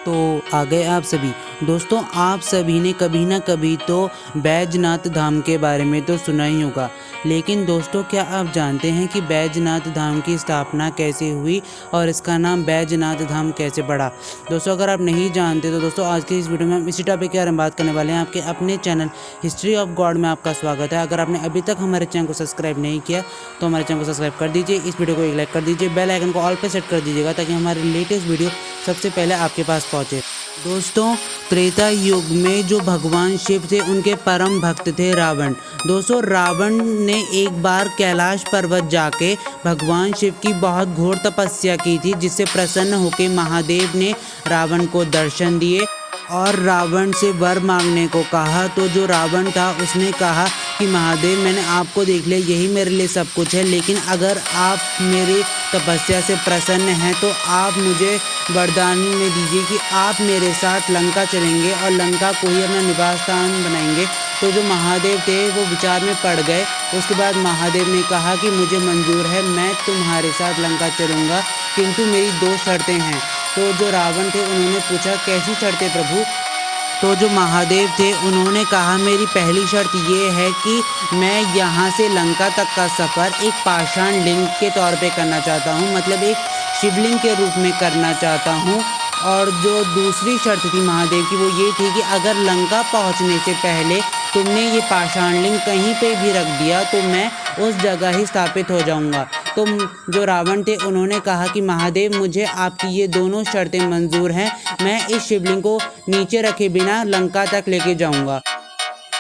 तो आ गए आप सभी दोस्तों। आप सभी ने कभी ना कभी तो बैजनाथ धाम के बारे में तो सुना ही होगा, लेकिन दोस्तों क्या आप जानते हैं कि बैजनाथ धाम की स्थापना कैसे हुई और इसका नाम बैजनाथ धाम कैसे पड़ा। दोस्तों अगर आप नहीं जानते तो दोस्तों आज के इस वीडियो में हम इसी टॉपिक के बारे में बात करने वाले हैं। आपके अपने चैनल हिस्ट्री ऑफ गॉड में आपका स्वागत है। अगर आपने अभी तक हमारे चैनल को सब्सक्राइब नहीं किया तो हमारे चैनल को सब्सक्राइब कर दीजिए, इस वीडियो को एक लाइक कर दीजिए, बेल आइकन को ऑल पे सेट कर दीजिएगा ताकि हमारे लेटेस्ट वीडियो सबसे पहले आपके पास पहुंचे। दोस्तों त्रेता युग में जो भगवान शिव थे उनके परम भक्त थे रावण। दोस्तों रावण ने एक बार कैलाश पर्वत जाके भगवान शिव की बहुत घोर तपस्या की थी, जिससे प्रसन्न होकर महादेव ने रावण को दर्शन दिए और रावण से वर मांगने को कहा। तो जो रावण था उसने कहा कि महादेव मैंने आपको देख लिया, यही मेरे लिए सब कुछ है, लेकिन अगर आप मेरी तपस्या से प्रसन्न हैं तो आप मुझे वरदान में दीजिए कि आप मेरे साथ लंका चलेंगे और लंका को ही अपना निवास स्थान बनाएंगे। तो जो महादेव थे वो विचार में पड़ गए। उसके बाद महादेव ने कहा कि मुझे मंजूर है, मैं तुम्हारे साथ लंका चलूँगा, किंतु मेरी 2 शर्तें हैं। तो जो रावण थे उन्होंने पूछा कैसी शर्तें प्रभु। तो जो महादेव थे उन्होंने कहा मेरी पहली शर्त ये है कि मैं यहाँ से लंका तक का सफ़र एक पाषाण लिंग के तौर पे करना चाहता हूँ, मतलब एक शिवलिंग के रूप में करना चाहता हूँ। और जो दूसरी शर्त थी महादेव की वो ये थी कि अगर लंका पहुँचने से पहले तुमने ये पाषाण लिंग कहीं पे भी रख दिया तो मैं उस जगह ही स्थापित हो जाऊंगा। तो जो रावण थे उन्होंने कहा कि महादेव मुझे आपकी ये दोनों शर्तें मंजूर हैं, मैं इस शिवलिंग को नीचे रखे बिना लंका तक लेके जाऊंगा।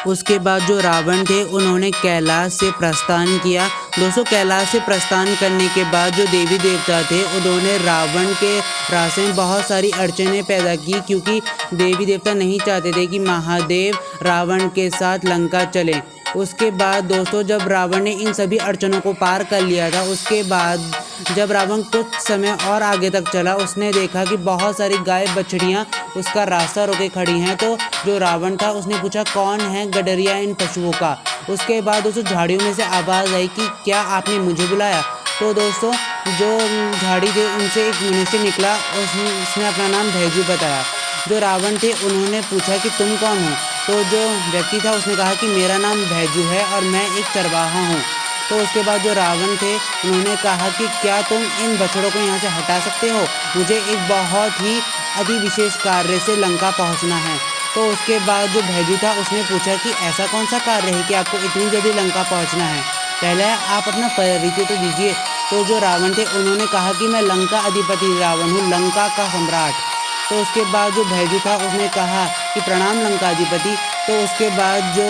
उसके बाद जो रावण थे उन्होंने कैलाश से प्रस्थान किया। दोस्तों कैलाश से प्रस्थान करने के बाद जो देवी देवता थे उन्होंने रावण के रास्ते में बहुत सारी अड़चनें पैदा की, क्योंकि देवी देवता नहीं चाहते थे कि महादेव रावण के साथ लंका चले। उसके बाद दोस्तों जब रावण ने इन सभी अड़चनों को पार कर लिया था, उसके बाद जब रावण कुछ समय और आगे तक चला उसने देखा कि बहुत सारी गाय बछड़ियाँ उसका रास्ता रोके खड़ी हैं। तो जो रावण था उसने पूछा कौन है गडरिया इन पशुओं का। उसके बाद दोस्तों झाड़ियों में से आवाज़ आई कि क्या आपने मुझे बुलाया। तो दोस्तों जो झाड़ी थे उनसे एक मनुष्य निकला, उसने अपना नाम भैजू बताया। जो रावण थे उन्होंने पूछा कि तुम कौन हो। तो जो व्यक्ति था उसने कहा कि मेरा नाम भैजू है और मैं एक चरवाहा हूँ। तो उसके बाद जो रावण थे उन्होंने कहा कि क्या तुम इन बछड़ों को यहाँ से हटा सकते हो, मुझे एक बहुत ही अति विशेष कार्य से लंका पहुँचना है। तो उसके बाद जो भैजू था उसने पूछा कि ऐसा कौन सा कार्य है कि आपको इतनी जल्दी लंका पहुँचना है, पहले आप अपना परिचय तो दीजिए। तो जो रावण थे उन्होंने कहा कि मैं लंका अधिपति रावण हूँ, लंका का सम्राट। तो उसके बाद जो भैजू था उसने कहा कि प्रणाम लंकाधिपति। तो उसके बाद जो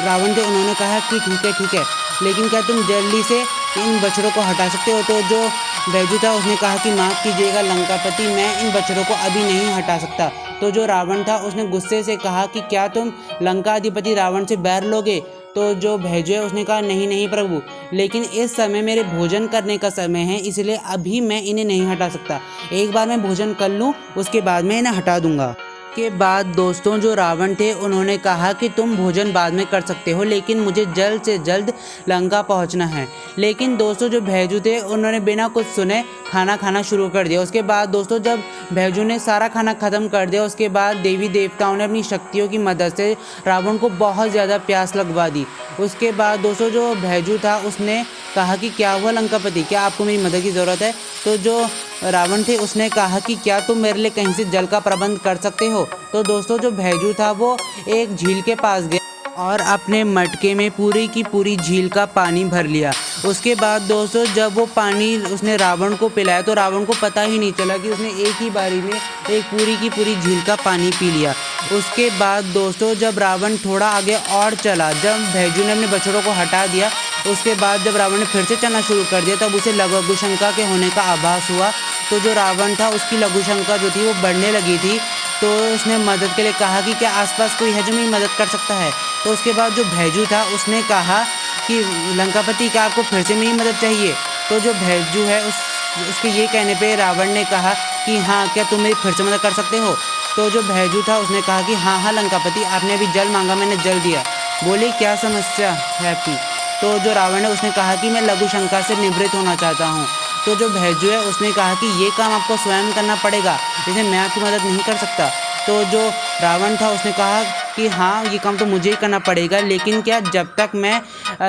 रावण थे उन्होंने कहा कि ठीक है, लेकिन क्या तुम जल्दी से इन बछड़ों को हटा सकते हो। तो जो भैजू था उसने कहा कि माफ़ कीजिएगा लंकापति, मैं इन बछड़ों को अभी नहीं हटा सकता। तो जो रावण था उसने गुस्से से कहा कि क्या तुम लंकाधिपति रावण से बैर लोगे। तो जो भैजू है उसने कहा नहीं प्रभु, लेकिन इस समय मेरे भोजन करने का समय है, इसलिए अभी मैं इन्हें नहीं हटा सकता, एक बार मैं भोजन कर लूँ उसके बाद मैं इन्हें हटा दूंगा। के बाद दोस्तों जो रावण थे उन्होंने कहा कि तुम भोजन बाद में कर सकते हो, लेकिन मुझे जल्द से जल्द लंका पहुंचना है। लेकिन दोस्तों जो भैजू थे उन्होंने बिना कुछ सुने खाना खाना शुरू कर दिया। उसके बाद दोस्तों जब भैजू ने सारा खाना ख़त्म कर दिया उसके बाद देवी देवताओं ने अपनी शक्तियों की मदद से रावण को बहुत ज़्यादा प्यास लगवा दी। उसके बाद दोस्तों जो भैजू था उसने कहा कि क्या हुआ लंकापति, क्या आपको मेरी मदद की ज़रूरत है। तो जो रावण थे उसने कहा कि क्या तुम मेरे लिए कहीं से जल का प्रबंध कर सकते हो। तो दोस्तों जो भैजू था वो एक झील के पास गया और अपने मटके में पूरी की पूरी झील का पानी भर लिया। उसके बाद दोस्तों जब वो पानी उसने रावण को पिलाया तो रावण को पता ही नहीं चला कि उसने एक ही बारी में एक पूरी की पूरी झील का पानी पी लिया। उसके बाद दोस्तों जब रावण थोड़ा आगे और चला, जब भैजू ने अपने बछड़ों को हटा दिया, उसके बाद जब रावण ने फिर से चलना शुरू कर दिया तब उसे लघु शंका के होने का आभास हुआ। तो जो रावण था उसकी लघु शंका जो थी वो बढ़ने लगी थी। तो उसने मदद के लिए कहा कि क्या आसपास कोई है जो मेरी मदद कर सकता है। तो उसके बाद जो भैजू था उसने कहा कि लंकापति क्या आपको फिर से मेरी मदद चाहिए। तो जो भैजू है उसके ये कहने पे रावण ने कहा कि हाँ क्या तुम मेरी फिर से मदद कर सकते हो। तो जो भैजू था उसने कहा कि हाँ लंकापति, आपने अभी जल मांगा मैंने जल दिया, बोले क्या समस्या है आपकी। तो जो रावण है उसने कहा कि मैं लघु शंका से निवृत्त होना चाहता हूँ। तो जो भैजू है उसने कहा कि ये काम आपको स्वयं करना पड़ेगा, जैसे मैं आपकी मदद नहीं कर सकता। तो जो रावण था उसने कहा कि हाँ, ये काम तो मुझे ही करना पड़ेगा, लेकिन क्या जब तक मैं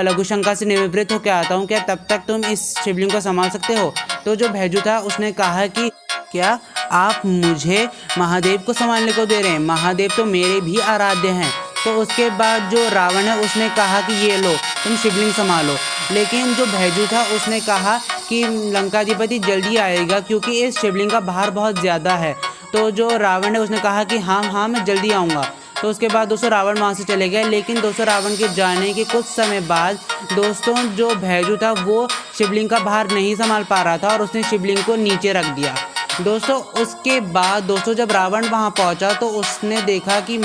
लघुशंका से निवृत्त होकर आता हूँ, क्या तब तक तुम इस शिवलिंग को संभाल सकते हो? तो जो भैजू था उसने कहा कि क्या आप मुझे महादेव को संभालने को दे रहे हैं? महादेव तो मेरे भी आराध्य हैं। तो उसके बाद जो रावण है उसने कहा कि ये लो, तुम शिवलिंग संभालो। लेकिन जो भैजू था उसने कहा कि लंकाधिपति जल्दी आएगा, क्योंकि इस शिवलिंग का भार बहुत ज़्यादा है। तो जो रावण है उसने कहा कि हाँ हाँ, मैं जल्दी आऊँगा। तो उसके बाद दोस्तों रावण वहाँ से चले गए। लेकिन दोस्तों रावण के जाने के कुछ समय बाद दोस्तों जो भैजू था वो शिवलिंग का भार नहीं संभाल पा रहा था और उसने शिवलिंग को नीचे रख दिया। दोस्तों उसके बाद दोस्तों जब रावण वहाँ पहुँचा तो उसने देखा कि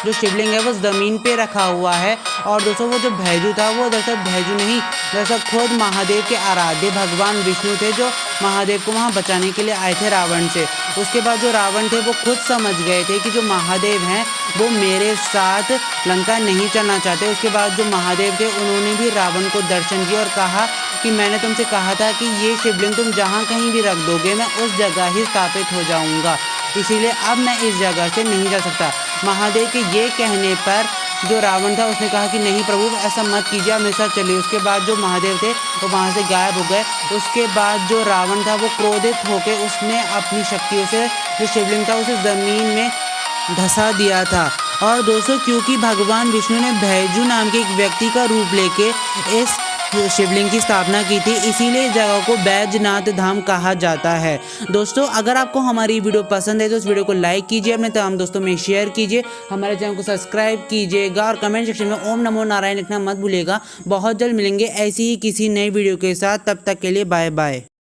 जो शिवलिंग है वो ज़मीन पे रखा हुआ है। और दोस्तों वो जो भैजू था वो दरअसल भैजू नहीं, दरअसल खुद महादेव के आराध्य भगवान विष्णु थे, जो महादेव को वहाँ बचाने के लिए आए थे रावण से। उसके बाद जो रावण थे वो खुद समझ गए थे कि जो महादेव हैं वो मेरे साथ लंका नहीं चलना चाहते। उसके बाद जो महादेव थे उन्होंने भी रावण को दर्शन किया और कहा कि मैंने तुमसे कहा था कि ये शिवलिंग तुम जहाँ कहीं भी रख दोगे मैं उस जगह ही स्थापित हो जाऊँगा, इसीलिए अब मैं इस जगह से नहीं जा सकता। महादेव के ये कहने पर जो रावण था उसने कहा कि नहीं प्रभु, ऐसा मत कीजिए, आप मेरे साथ चलिए। उसके बाद जो महादेव थे वो वहाँ से गायब हो गए। उसके बाद जो रावण था वो क्रोधित होकर उसने अपनी शक्तियों से जो शिवलिंग था उसे ज़मीन में धंसा दिया था। और दोस्तों क्योंकि भगवान विष्णु ने भैजू नाम के एक व्यक्ति का रूप लेके इस शिवलिंग की स्थापना की थी, इसीलिए इस जगह को बैजनाथ धाम कहा जाता है। दोस्तों अगर आपको हमारी वीडियो पसंद है तो इस वीडियो को लाइक कीजिए, अपने तमाम दोस्तों में शेयर कीजिए, हमारे चैनल को सब्सक्राइब कीजिएगा और कमेंट सेक्शन में ओम नमो नारायण लिखना मत भूलिएगा। बहुत जल्द मिलेंगे ऐसी ही किसी नई वीडियो के साथ, तब तक के लिए बाय बाय।